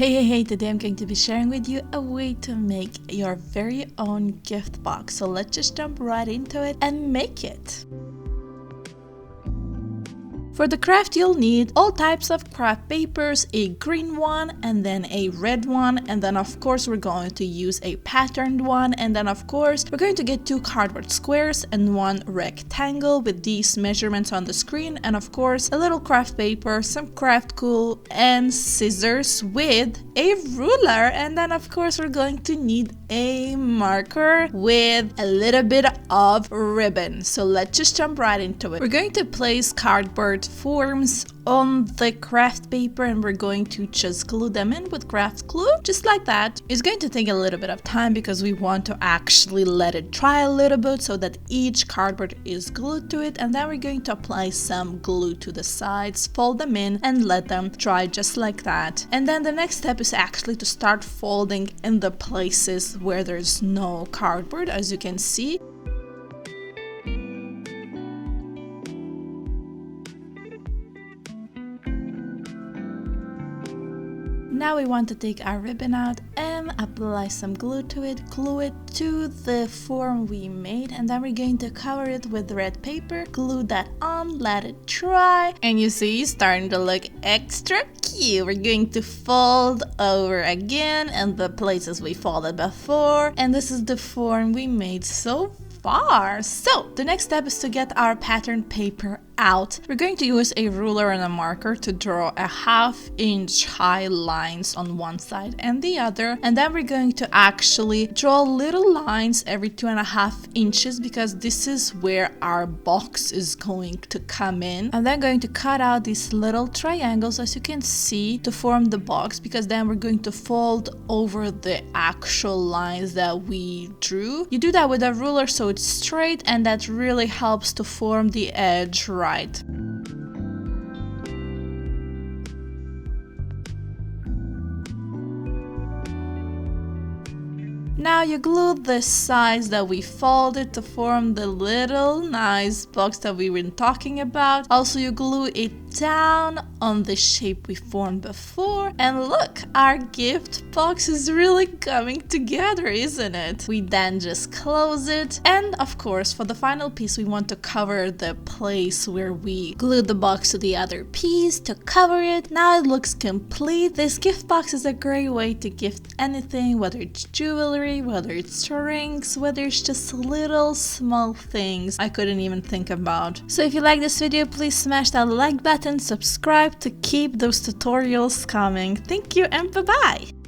Hey, today I'm going to be sharing with you a way to make your very own gift box. So let's just jump right into it and make it. For the craft, you'll need all types of craft papers, a green one and then a red one, and then of course we're going to use a patterned one, and then of course we're going to get 2 cardboard squares and 1 rectangle with these measurements on the screen, and of course a little craft paper, some craft glue, and scissors with a ruler, and then of course we're going to need a marker with a little bit of ribbon. So let's just jump right into it. We're going to place cardboard forms on the craft paper and we're going to just glue them in with craft glue, just like that. It's going to take a little bit of time because we want to actually let it dry a little bit so that each cardboard is glued to it, and then we're going to apply some glue to the sides, fold them in and let them dry just like that. And then the next step is actually to start folding in the places where there's no cardboard, as you can see. Now we want to take our ribbon out and apply some glue to it, glue it to the form we made, and then we're going to cover it with red paper, glue that on, let it dry, and you see it's starting to look extra cute. We're going to fold over again in the places we folded before, and this is the form we made so far. So the next step is to get our pattern paper out. We're going to use a ruler and a marker to draw a 1/2 inch high lines on one side and the other, and then we're going to actually draw little lines every 2.5 inches because this is where our box is going to come in. I'm then going to cut out these little triangles, as you can see, to form the box, because then we're going to fold over the actual lines that we drew. You do that with a ruler so it's straight, and that really helps to form the edge right. Now you glue the sides that we folded to form the little nice box that we were talking about. Also, you glue it down on the shape we formed before, and look, our gift box is really coming together, isn't it? We then just close it, and of course for the final piece we want to cover the place where we glued the box to the other piece to cover it. Now it looks complete. This gift box is a great way to gift anything, whether it's jewelry, whether it's rings, whether it's just little small things I couldn't even think about. So if you like this video, please smash that like button, subscribe to keep those tutorials coming. Thank you and bye-bye!